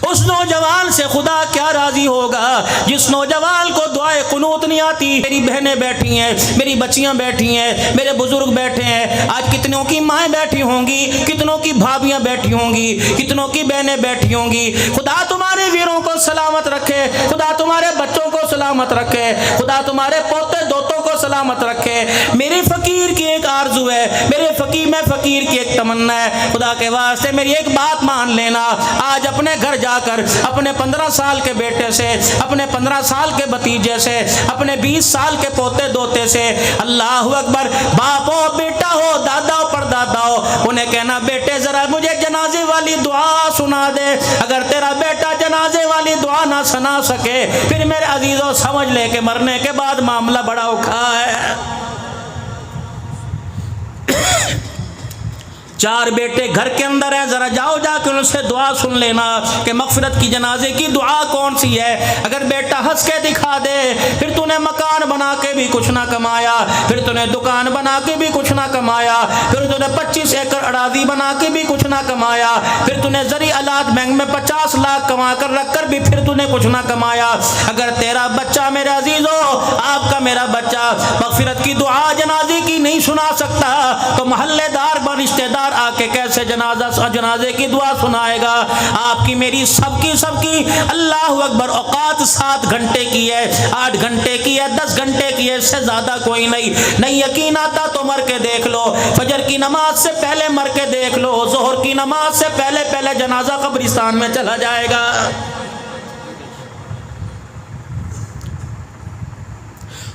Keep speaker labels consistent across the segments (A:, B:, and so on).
A: اس نوجوان سے خدا کیا راضی ہوگا جس نوجوان کو دعائے قنوت نہیں آتی. میری بہنیں بیٹھی ہیں, میری بچیاں بیٹھی ہیں, میرے بزرگ بیٹھے ہیں, آج کتنوں کی مائیں بیٹھی ہوں گی, کتنوں کی بھابیاں بیٹھی ہوں گی, کتنوں کی بہنیں بیٹھی ہوں گی. خدا تمہارے ویروں کو سلامت رکھے, خدا تمہارے بچوں کو سلامت رکھے, خدا تمہارے پوتے دوتوں کو سلامت رکھے. میری فقیر کی ایک آرزو ہے, میں فقیر کی ایک تمنا ہے, خدا کے واسطے میری ایک بات مان لینا. آج اپنے گھر جا کر اپنے 15 سال کے بیٹے سے, اپنے 15 سال کے بھتیجے سے, اپنے 20 سال کے پوتے دوتے سے, اللہ اکبر, باپ ہو بیٹا ہو دادا ہو پردادا ہو, انہیں کہنا بیٹے ذرا مجھے جنازے والی دعا سنا دے. اگر تیرا بیٹا جنازے والی دعا نہ سنا سکے پھر میرے عزیزوں سمجھ لے کہ مرنے کے بعد معاملہ بڑا اوکھا ہے. 4 بیٹے گھر کے اندر ہیں, ذرا جاؤ جا کے ان سے دعا سن لینا کہ مغفرت کی جنازے کی دعا کون سی ہے. اگر بیٹا ہنس کے دکھا دے پھر تو نے مکان بنا کے بھی کچھ نہ کمایا, پھر تو نے دکان بنا کے بھی کچھ نہ کمایا, پھر تو نے 25 ایکڑ اراضی بنا کے بھی کچھ نہ کمایا, پھر تو نے زرعی آلات بینک میں 50 لاکھ کما کر رکھ کر بھی پھر تو نے کچھ نہ کمایا. اگر تیرا بچہ میرے عزیزو, آپ کا میرا بچہ مغفرت کی دعا جنازے کی نہیں سنا سکتا تو محلے دار رشتے دار آ کے کیسے جنازے کی دعا سنائے گا. آپ کی میری سب کی اللہ اکبر اوقات 7 گھنٹے کی ہے, 8 گھنٹے کی ہے, 10 گھنٹے کی ہے, اس سے زیادہ کوئی نہیں یقین آتا تو مر کے دیکھ لو, فجر کی نماز سے پہلے مر کے دیکھ لو, ظہر کی نماز سے پہلے جنازہ قبرستان میں چلا جائے گا.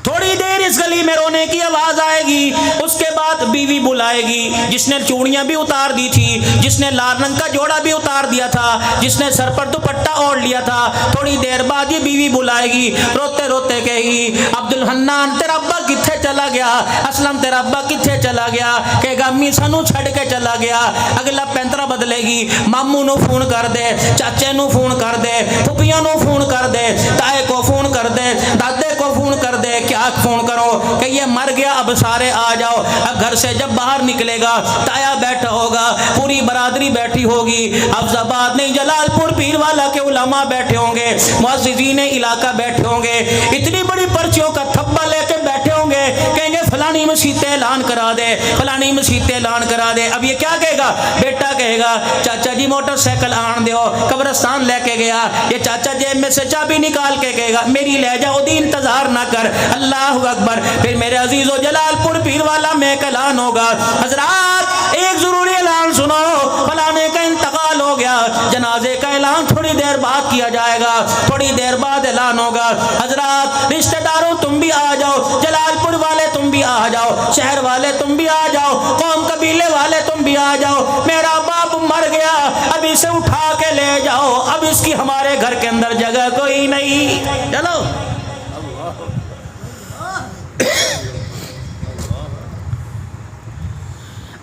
A: تھوڑی دیر اس گلی میں رونے کی آواز آئے گی, اس کے بعد بیوی بلائے گی جس نے چوڑیاں بھی اتار دی تھی, جس نے لال رنگ کا جوڑا بھی اتار دیا تھا, جس نے سر پر دوپٹہ اوڑھ لیا تھا. تھوڑی دیر بعد یہ بیوی بلائے گی, روتے روتے کہے گی عبد الحنان تیرا ابا کتھے چلا گیا, اسلم تیرا ابا کتھے چلا گیا, کہے گا امی سانو چھڑ کے چلا گیا. اگلا پینترا بدلے گی, ماموں نو فون کر دے, چاچے نو فون کر دے, پھپھیاں نو فون کر دے, تائے کو فون کر دے, دادے کو فون کر دے, کیا فون کرو کہ یہ مر گیا اب سارے آ جاؤ. اب گھر سے جب باہر نکلے گا تایا بیٹھا ہوگا, پوری برادری بیٹھی ہوگی, افضل آباد نہیں جلال پور پیر والا کے علماء بیٹھے ہوں گے, معززین علاقہ بیٹھے ہوں گے, اتنی بڑی پرچیوں کا تھپا لے کے بیٹھے ہوں گے, کہیں گے فلانی مسیح اعلان کرا دے, فلانی مسیح اعلان کرا دے. اب یہ کیا کہے گا, بیٹا کہے گا چاچا جی موٹر سائیکل آن دیو, قبرستان لے کے گیا, یہ چاچا جیب میں سے چابی نکال کے کہے گا میری لے جاؤ دی انتظار نہ کر, اللہ اکبر. پھر میرے عزیزو جلال پور پیر والا میں ایک اعلان ہوگا, حضرات ایک ضروری اعلان سنو, فلانے کا انتقال ہو گیا, جنازے کا اعلان تھوڑی دیر بعد کیا جائے گا. تھوڑی دیر بعد اعلان ہوگا, حضرات رشتہ داروں تم بھی آ جاؤ, جلال پور والے تم بھی آ جاؤ, شہر والے تم بھی آ جاؤ, قوم قبیلے والے تم بھی آ جاؤ, میرا باپ مر گیا, اب اسے اٹھا کے لے جاؤ, اب اس کی ہمارے گھر کے اندر جگہ کوئی نہیں. چلو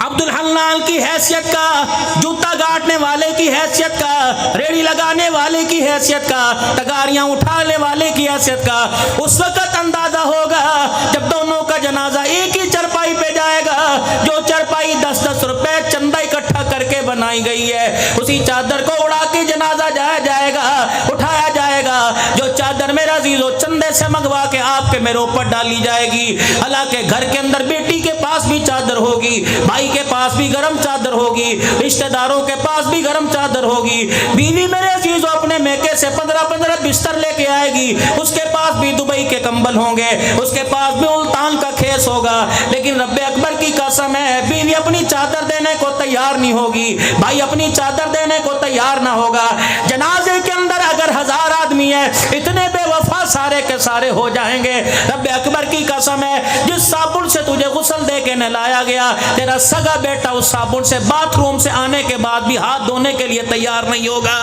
A: عبد الحنان کی حیثیت کا, جوتا گاٹنے والے کی حیثیت کا, ریڑھی لگانے والے کی حیثیت کا, تگاریاں اٹھانے والے کی حیثیت کا اس وقت اندازہ ہوگا جب دونوں کا جنازہ ایک ہی چرپائی پہ جائے گا. جو چرپائی 10-10 روپے چندہ اکٹھا کر کے بنائی گئی ہے, اسی چادر کو اڑا کے جنازہ جایا جائے گا, اٹھایا جائے گا. جو چادر میرا عزیزو چندے سے منگوا کے آپ کے میرے اوپر ڈالی جائے گی, حالانکہ گھر کے اندر بیٹی کے پاس بھی چادر ہوگی, بھائی کے پاس بھی گرم چادر ہوگی, رشتہ داروں کے پاس بھی گرم چادر ہوگی. بیوی میرے عزیزو اپنے میکے سے 15 بستر لے کے آئے گی, اس کے پاس بھی دبئی کے کمبل ہوں گے, اس کے پاس بھی ملتان کا کھیس ہوگا. لیکن رب اکبر کی قسم ہے بیوی اپنی چادر دینے کو تیار نہیں ہوگی, بھائی اپنی چادر دینے کو تیار نہ ہوگا. جنازے کے اندر اگر 1000 آدمی ہے, اتنے بے وفا سارے کے سارے ہو جائیں گے. رب اکبر کی قسم ہے جس صابن سے تجھے غسل دے کے نہلایا گیا, تیرا سگا بیٹا اس صابن سے باتھ روم سے آنے کے بعد بھی ہاتھ دھونے کے لیے تیار نہیں ہوگا.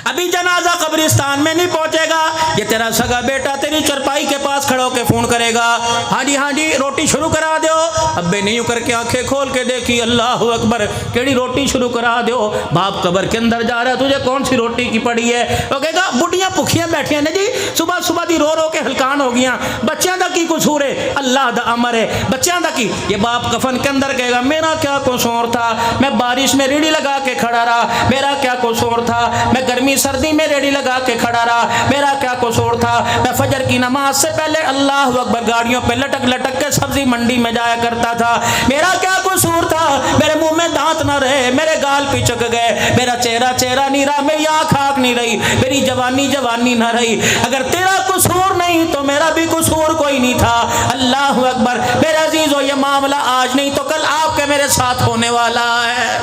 A: ابھی جنازہ قبرستان میں نہیں پہنچے گا، یہ تیرا سگا بیٹا تیری چرپائی کے پاس کھڑا ہو کے فون کرے گا، ہاں جی روٹی شروع کرا دو۔ ابے نہیں کر کے آنکھیں کھول کے دیکھی، اللہ اکبر، کیڑی روٹی شروع کرا دو؟ باپ قبر کے اندر جا رہا ہے، تجھے کون سی روٹی کی پڑی ہے؟ وہ کہے گا بڈیاں بھوکیاں بیٹھیاں نے جی، صبح صبح دی رو رو کے ہلکان ہو گیاں، بچیاں دا کی قصور ہے؟ اللہ دا امر ہے، بچیاں دا کی؟ یہ باپ کفن کے اندر کہے گا میرا کیا قصور تھا، میں بارش میں ریڑھی لگا کے کھڑا رہا، میرا کیا قصور تھا، میں گرمی سردی میں ریڑھی لگا کے کھڑا رہا، میرا کیا قصور تھا، میں فجر کی نماز سے پہلے اللہ اکبر گاڑیوں پہ لٹک لٹک کے سبزی منڈی میں جایا کرتا تھا، میرا کیا قصور تھا، میرے منہ میں دانت نہ رہے، میرے گال پچک گئے، میرا چہرہ نہیں رہا، میری آنکھ نہیں رہی، میری جوانی نہ رہی، اگر تیرا قصور نہیں تو میرا بھی قصور کوئی نہیں تھا۔ اللہ اکبر، میرے عزیزو، یہ معاملہ آج نہیں تو کل آپ کے میرے ساتھ ہونے والا ہے۔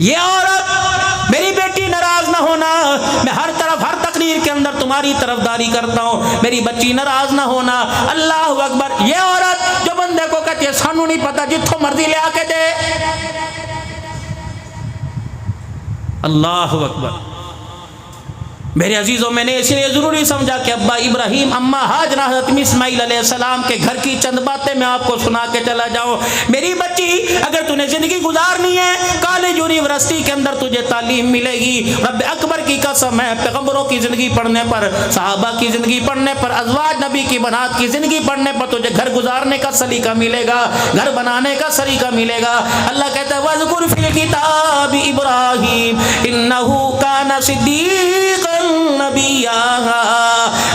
A: یہ عورت، میری بیٹی ناراض نہ ہونا، میں ہر طرف ہر تقریر کے اندر تمہاری طرفداری کرتا ہوں، میری بچی ناراض نہ ہونا۔ اللہ اکبر، یہ عورت جو بندے کو کہتی ہے سانو نہیں پتا، جتھوں مرضی لے آ کے دے۔ اللہ اکبر، میرے عزیزوں، میں نے اس لیے ضروری سمجھا کہ ابا ابراہیم، اماں ہاجرہ، حضرت اسماعیل علیہ السلام کے گھر کی چند باتیں میں آپ کو سنا کے چلا جاؤں۔ میری بچی، اگر تُو نے زندگی گزارنی ہے، کالج یونیورسٹی کے اندر تجھے تعلیم ملے گی، رب اکبر کی قسم ہے، پیغمبروں کی زندگی پڑھنے پر، صحابہ کی زندگی پڑھنے پر، ازواج نبی کی بنات کی زندگی پڑھنے پر تجھے گھر گزارنے کا سلیقہ ملے گا، گھر بنانے کا سلیقہ ملے گا۔ اللہ کہتا ہے وَاذْكُرْ فِي الْكِتَابِ إِبْرَاهِيمَ إِنَّهُ كَانَ صِدِّيقًا نبیہ،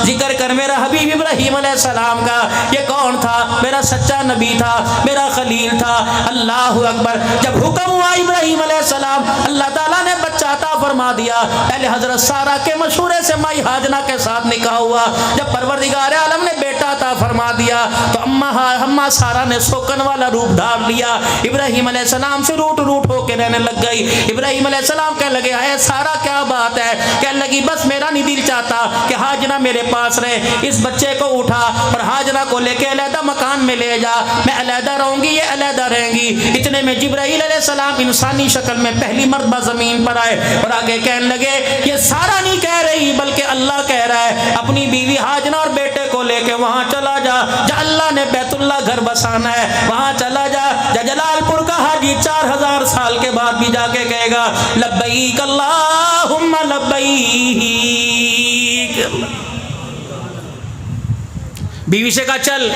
A: ذکر کر میرا حبیب ابراہیم علیہ السلام کا، یہ کون تھا؟ میرا سچا نبی تھا، میرا خلیل تھا۔ اللہ اکبر، جب حکم ہوا ابراہیم علیہ السلام، اللہ تعالیٰ نے بچہ عطا فرما دیا۔ پہلے حضرت سارہ کے مشورے سے مائی ہاجرہ کے ساتھ نکاح ہوا، جب پروردگار عالم نے بیٹا عطا فرما دیا تو اماں سارہ نے سوکن والا روپ دھار لیا، ابراہیم علیہ السلام سے روٹ ہو کے رہنے لگ گئی۔ ابراہیم علیہ السلام کہنے لگے اے سارہ کیا بات ہے؟ کہنے لگی بس میرا نہیں دل چاہتا کہ ہاجرہ میرے پاس رہے، اس بچے کو اٹھا اور ہاجرہ کو لے کے علیحدہ مکان میں لے جا، میں علیحدہ رہوں گی، یہ علیحدہ رہیں گی۔ اتنے میں جبرائیل علیہ السلام انسانی شکل میں پہلی مرتبہ زمین پر آئے اور آگے کہنے لگے یہ سارا نہیں کہہ رہی بلکہ اللہ کہہ رہا ہے، اپنی بیوی ہاجرہ اور بیٹے کو لے کے وہاں چلا جا، جہاں اللہ نے بیت اللہ گھر بسانا ہے وہاں چلا جا۔ جلال پور کا حاجی 4000 سال کے بعد بھی جا کے کہے گا لبیک اللہم لبیک۔ بیوی سے کہا چل،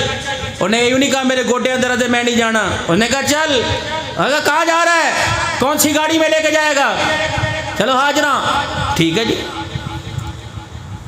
A: انہیں یوں نہیں کہا میرے گوڈے درد ہے میں نہیں جانا، انہوں نے کہا چل، کہاں جا رہا ہے؟ کون سی گاڑی میں لے کے جائے گا؟ چلو ہاجرہ، ٹھیک ہے جی۔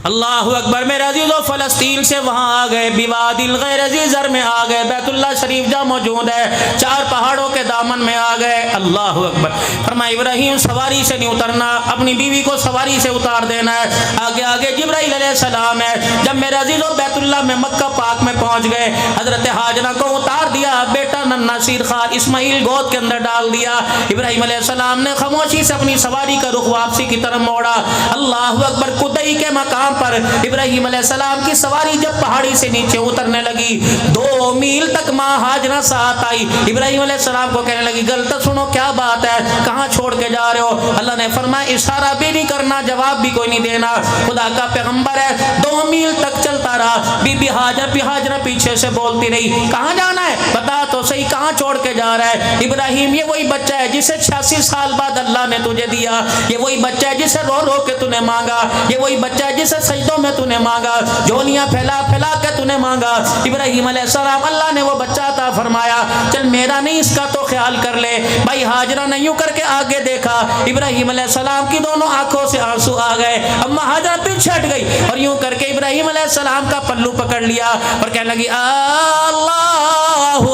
A: اللہ اکبر، میرے عزیزو، فلسطین سے وہاں آ گئے، بیواد الغیر ذی زر میں آ گئے، بیت اللہ شریف جہاں موجود ہے، 4 پہاڑوں کے دامن میں آ گئے۔ اللہ اکبر، فرمایا ابراہیم سواری سے نہیں اترنا، اپنی بیوی کو سواری سے اتار دینا ہے۔ آگے آگے جبرائیل علیہ السلام ہے۔ جب میرے عزیزو بیت اللہ میں مکہ پاک میں پہنچ گئے، حضرت ہاجرہ کو اتار دیا، بیٹا ننھا سیر خال اسماعیل گود کے اندر ڈال دیا۔ ابراہیم علیہ السلام نے خاموشی سے اپنی سواری کا رخ واپسی کی طرف موڑا۔ اللہ اکبر، کدئی کے مقام پر ابراہیم علیہ السلام کی سواری جب پہاڑی سے نیچے اترنے لگی، 2 میل تک ماں ہاجرہ ساتھ آئی۔ ابراہیم علیہ السلام کو کہنے لگی غلط سنو، کیا بات ہے، کہاں چھوڑ کے جا رہے ہو؟ اللہ نے فرمایا اشارہ بھی نہیں کرنا، جواب بھی کوئی نہیں دینا، خدا کا پیغمبر ہے۔ 2 میل تک چلتا رہا، بی بی ہاجرہ پیچھے سے بولتی رہی کہاں جانا ہے، بتا تو صحیح کہاں چھوڑ کے جا رہا ہے؟ ابراہیم یہ وہی بچہ ہے جسے 86 سال بعد اللہ نے تجھے دیا، یہ وہی بچہ ہے جسے رو رو کے تو نے مانگا، یہ وہی بچہ ہے جسے سجدوں میں تو نے مانگا، جھولیاں پھیلا پھیلا کے تو نے مانگا۔ ابراہیم علیہ السلام، اللہ نے وہ بچہ عطا فرمایا، چل میرا نہیں اس کا تو خیال کر لے۔ بھائی ہاجرہ نے یوں کر کے آگے دیکھا، ابراہیم علیہ السلام کی دونوں آنکھوں سے آنسو آ گئے، اما ہاجرہ پیچھے ہٹ گئی اور یوں کر کے ابراہیم علیہ السلام کا پلو پکڑ لیا اور کہنے لگی اللہ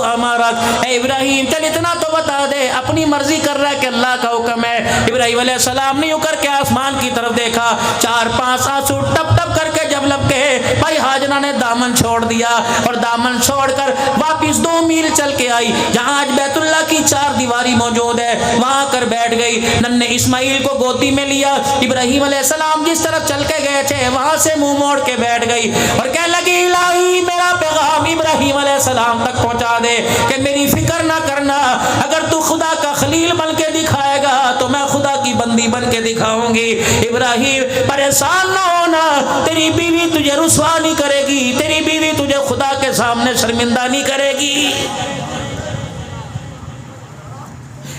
A: امرک، اے ابراہیم چل اتنا تو بتا دے، اپنی مرضی کر رہا ہے کہ اللہ کا حکم ہے؟ ابراہیم علیہ السلام نے یوں کر کے آسمان کی طرف دیکھا، 4-5 آنسو ٹپ ٹپ کر کے جب لب کے بھائی ہاجرہ نے دامن چھوڑ دیا اور دامن چھوڑ کر واپس 2 میل چل کے آئی جہاں آج بیت اللہ کی 4 دیواری موجود ہے، وہاں کر بیٹھ گئی، ننھے اسماعیل کو گودی میں لیا، ابراہیم علیہ السلام جس طرف چل کے گئے تھے وہاں سے منہ موڑ کے بیٹھ گئی اور کہنے لگی الہی میرا پیغام ابراہیم علیہ السلام تک پہنچا دے کہ میری فکر نہ کرنا، اگر تو خدا کا خلیل بن کے دکھائے گا تو میں خدا کی بندی بن کے دکھاؤں گی۔ ابراہیم پریشان نہ ہونا، تیری بیوی تجھے رسوا نہیں کرے گی، تیری بیوی تجھے خدا کے سامنے شرمندہ نہیں کرے گی۔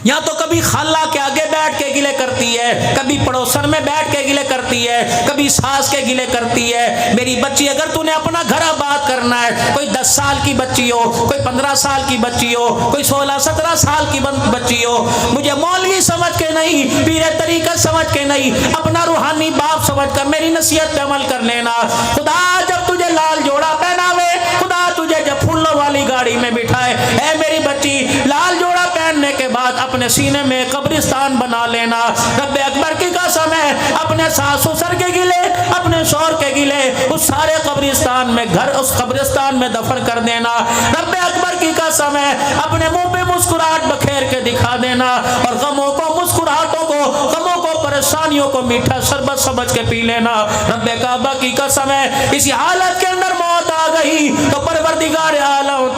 A: یا تو کبھی خالہ کے آگے بیٹھ کے گلے کرتی ہے، کبھی پڑوسن میں بیٹھ کے گلے کرتی ہے، کبھی ساس کے گلے کرتی ہے۔ میری بچی اگر تو نے اپنا گھر آباد کرنا ہے، کوئی 10 سال کی بچی ہو، کوئی 15 سال کی بچی ہو، کوئی 16-17 سال کی بچی ہو، مجھے مولوی سمجھ کے نہیں، پیر طریقت سمجھ کے نہیں، اپنا روحانی باپ سمجھ کر میری نصیحت پہ عمل کر لینا۔ خدا جب تجھے لال جوڑا پہناوے، خدا تجھے جب پھولوں والی گاڑی میں بٹھائے، اے میری بچی لال جوڑا پہننے کے بعد اپنے سینے میں قبرستان بنا لینا۔ رب اکبر کی قسم ہے، اپنے ساس سسر کے گلے، اپنے شوہر کے گلے اس سارے قبرستان میں گھر اس قبرستان میں دفن کر دینا۔ رب اکبر کی قسم ہے، اپنے منہ پہ مسکراہٹ بکھیر کے دکھا دینا اور غموں کو، مسکراہٹوں کو، غموں کو، پریشانیوں کو میٹھا شربت سمجھ کے پی لینا۔ رب کعبہ کی قسم ہے، اسی حالت کے اندر موت آ گئی تو پروردگار عالم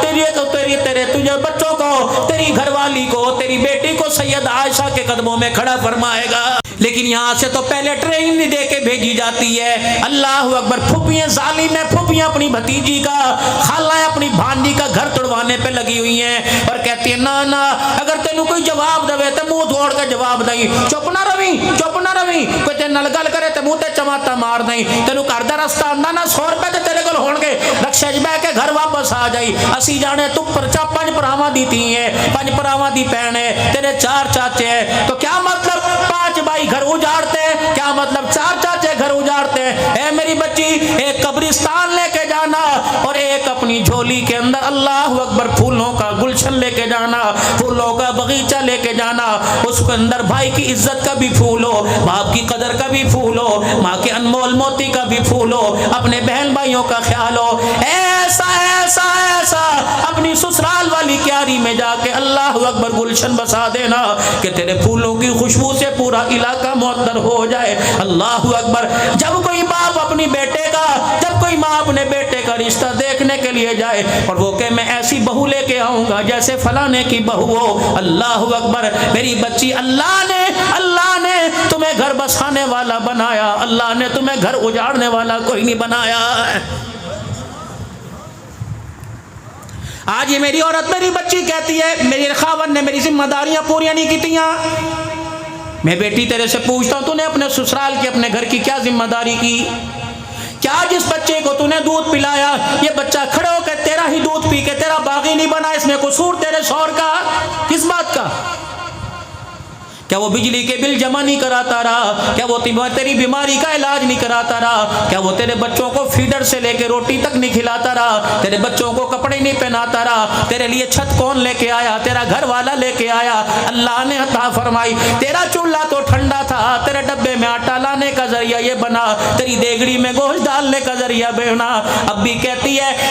A: تجھے بچوں کو، تیری گھر والی کو، تیری بیٹی کو سید عائشہ کے قدموں میں کھڑا فرمائے گا۔ لیکن یہاں سے تو پہلے ٹرین نہیں دے کے بھیجی جاتی ہے۔ اللہ اکبر، پھوپھیاں ظالم ہیں، پھوپھیاں اپنی بھتیجی کا، خالائیں اپنی بھانجی کا گھر توڑوانے پہ لگی ہوئی ہیں اور کہتی ہیں نا نا اگر تینوں کوئی جواب دے تو منہ دھوڑ کے جواب دیں، چپ نہ روی، چپ نہ روی، کوئی تے نل گل کرے تو منہ تے چماٹا مار دیں، تینوں گھر دا رستہ آندا نا 100 روپے تے تیرے کول ہون گے، رکشے وچ بیٹھ کے گھر واپس آ جائی۔ اسی جانے تو پرچا 5 پراواں دی تھی ہے، 5 پراواں دی بہن ہے، تیرے 4 چاچے ہیں، تو کیا مطلب 5 بھائی گھر اجاڑتے ہیں، کیا مطلب 4 چاچے گھر اجاڑتے ہیں؟ اے میری بچی، ایک قبرستان لے کے جانا اور ایک اپنی جھولی کے اندر اللہ اکبر پھولوں کا گلشن لے کے جانا، پھولوں کا باغیچہ لے کے جانا، اس کے اندر بھائی کی عزت کا بھی پھول ہو، باپ کی قدر کا بھی پھول ہو، ماں کے انمول موتی کا بھی پھول ہو، اپنے بہن بھائیوں کا خیال ہو، ایسا ایسا ایسا اپنی سسرال والی کیاری میں جا کے اللہ اکبر گلشن بسا دینا کہ تیرے پھولوں کی خوشبو سے پورا علاقہ معطر ہو جائے۔ اللہ اکبر، جب کوئی باپ اپنی بیٹے کا، جب کوئی ماں اپنے بیٹے کا رشتہ دیکھنے کے لیے جائے اور وہ کہ میں ایسی بہو لے کے آؤں گا جیسے فلانے کی بہو ہو، اللہ اکبر، میری بچی، اللہ نے تمہیں گھر بسانے والا بنایا، اللہ نے تمہیں گھر اجاڑنے والا کوئی نہیں بنایا۔ آج یہ میری عورت، میری بچی کہتی ہے میری خاوند نے میری ذمہ داریاں پوریاں نہیں کیتیاں۔ میں بیٹی تیرے سے پوچھتا ہوں، تو نے اپنے سسرال کی، اپنے گھر کی کیا ذمہ داری کی؟ کیا جس بچے کو تو نے دودھ پلایا، یہ بچہ کھڑے ہو کے تیرا ہی دودھ پی کے تیرا باغی نہیں بنا، اس میں قصور تیرے شوہر کا؟ کس بات کا؟ کیا وہ بجلی کے بل جمع نہیں کراتا رہا؟ کیا وہ تیری بیماری کا علاج نہیں کراتا رہا؟ کیا وہ تیرے بچوں کو فیڈر سے لے کے روٹی تک نہیں کھلاتا رہا؟ تیرے بچوں کو کپڑے نہیں پہناتا رہا؟ تیرے لیے چھت کون لے کے آیا؟ تیرا گھر والا لے کے آیا، اللہ نے عطا فرمائی۔ تیرا چولہا تو ٹھنڈا تھا، تیرے ڈبے میں آٹا لانے کا ذریعہ یہ بنا، تیری دیگڑی میں گوشت ڈالنے کا ذریعہ بنا۔ اب بھی کہتی ہے